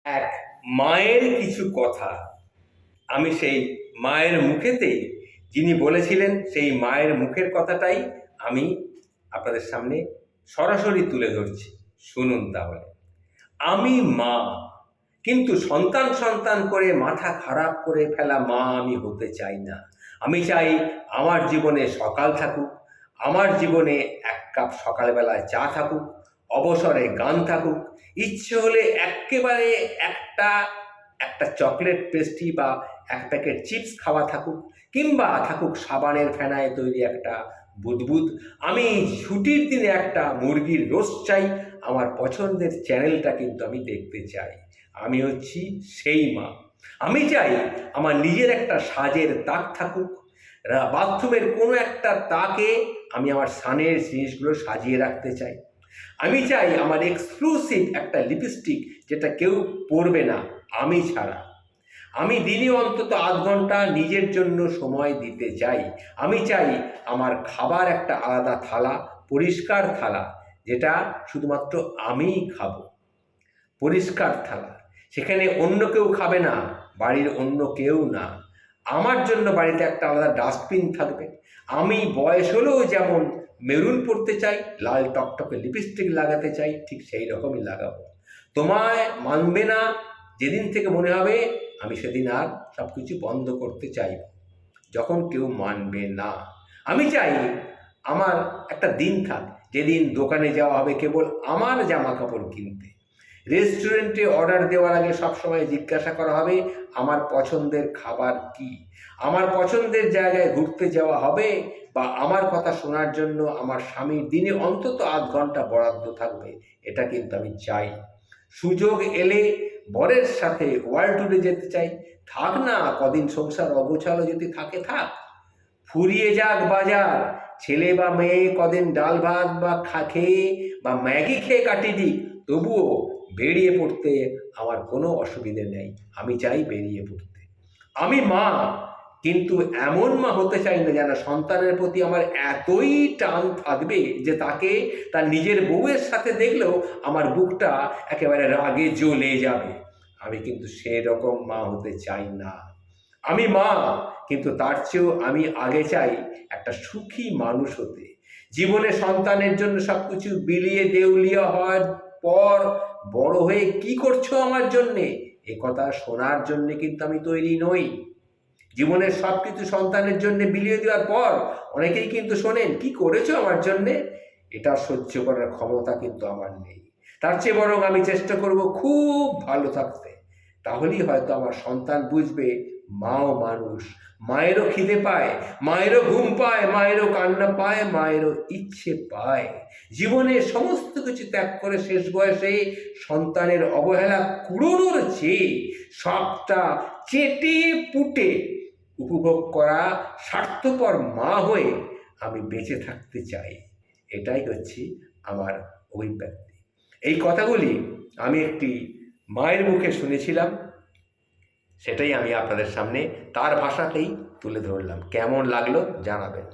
এক মায়ের কিছু কথা আমি সেই মায়ের মুখেতেই যিনি বলেছিলেন সেই মায়ের মুখের কথাটাই আমি আপনাদের সামনে সরাসরি তুলে ধরছি। শুনুন তাহলে। আমি মা, কিন্তু সন্তান সন্তান করে মাথা খারাপ করে ফেলা মা আমি হতে চাই না। আমি চাই আমার জীবনে সকাল থাকুক, আমার জীবনে এক কাপ সকালবেলায় চা থাকুক, অবসরে গান থাকুক, ইচ্ছে হলে এক্কেবারে একটা একটা চকলেট পেস্ট্রি বা এক প্যাকেট চিপস খাওয়া থাকুক, কিংবা থাকুক সাবানের ফেনায় তৈরি একটা বুদবুদ। আমি ছুটির দিনে একটা মুরগির রোস্ট চাই, আমার পছন্দের চ্যানেলটা কিন্তু আমি দেখতে চাই। আমি হচ্ছি সেই মা। আমি চাই আমার নিজের একটা সাজের তাক থাকুক, বাথরুমের কোনো একটা তাকে আমি আমার সানের জিনিসগুলো সাজিয়ে রাখতে চাই। আমি চাই আমার এক্সক্লুসিভ একটা লিপস্টিক যেটা কেউ পরবে না আমি ছাড়া। আমি দিনে অন্তত আধ ঘন্টা নিজের জন্য সময় দিতে চাই। আমি চাই আমার খাবার একটা আলাদা থালা, পরিষ্কার থালা, যেটা শুধুমাত্র আমিই খাবো। পরিষ্কার থালা, সেখানে অন্য কেউ খাবে না, বাড়ির অন্য কেউ না। আমার জন্য বাড়িতে একটা আলাদা ডাস্টবিন থাকবে। আমি বয়স হলেও যেমন মেরুন পরতে চাই, লাল টকটকে লিপস্টিক লাগাতে চাই, ঠিক সেই রকমই লাগাবো। তোমায় মানবে না যেদিন থেকে মনে হবে, আমি সেদিন আর সব কিছু বন্ধ করতে চাইব, যখন কেউ মানবে না। আমি চাই আমার একটা দিন থাক যেদিন দোকানে যাওয়া হবে কেবল আমার জামা কাপড় কিনতে। রেস্টুরেন্টে অর্ডার দেওয়ার আগে সবসময় জিজ্ঞাসা করা হবে আমার পছন্দের খাবার কি। আমার পছন্দের জায়গায় ঘুরতে যাওয়া হবে, বা আমার কথা শোনার জন্য আমার স্বামীর দিনে অন্তত আধ ঘন্টা বরাদ্দ থাকবে। এটা কিন্তু আমি চাই। সুযোগ এলে বরের সাথে ওয়ার্ল্ড ট্যুরে যেতে চাই। থাক না কদিন সংসার অগোছালো যদি থাকে থাক, ফুরিয়ে যাক বাজার, ছেলে বা মেয়ে কদিন ডাল ভাত বা খেয়ে বা ম্যাগি খেয়ে কাটিয়ে দিক, তবুও বেরিয়ে পড়তে আমার কোনো অসুবিধে নেই। আমি চাই বেরিয়ে পড়তে। আমি মা, কিন্তু এমন মা হতে চাই না যেন সন্তানের প্রতি আমার এতই টান থাকবে যে তাকে তার নিজের বউয়ের সাথে দেখলেও আমার বুকটা একেবারে রাগে জ্বলে যাবে। আমি কিন্তু সেরকম মা হতে চাই না। আমি মা, কিন্তু তার চেয়েও আমি আগে চাই একটা সুখী মানুষ হতে। জীবনে সন্তানের জন্য সব কিছু বিলিয়ে দেউলিয়া হওয়ার পর বড় হয়ে কি করছো আমার জন্যে, এ কথা শোনার জন্যে কিন্তু আমি তৈরি নই। জীবনের সব কিছু সন্তানের জন্য বিলিয়ে দেওয়ার পর অনেকেই কিন্তু শোনেন কি করেছো আমার জন্যে, এটা সহ্য করার ক্ষমতা কিন্তু আমার নেই। তার চেয়ে বরং আমি চেষ্টা করব খুব ভালো থাকতে। তাহলেই হয়তো আমার সন্তান বুঝবে মাও মানুষ, মায়েরও খিদে পায়, মায়েরও ঘুম পায়, মায়েরও কান্না পায়, মায়েরও ইচ্ছে পায়। জীবনে সমস্ত কিছু ত্যাগ করে শেষ বয়সে সন্তানের অবহেলা কুড়োনোর চেয়ে সবটা চেটে পুটে উপভোগ করা স্বার্থপর মা হয়ে আমি বেঁচে থাকতে চাই। এটাই হচ্ছে আমার অভিব্যক্তি। এই কথাগুলি আমি একটি মায়ের মুখে শুনেছিলাম, সেটাই আমি আপনাদের সামনে তার ভাষাতেই তুলে ধরলাম। কেমন লাগলো জানাবেন।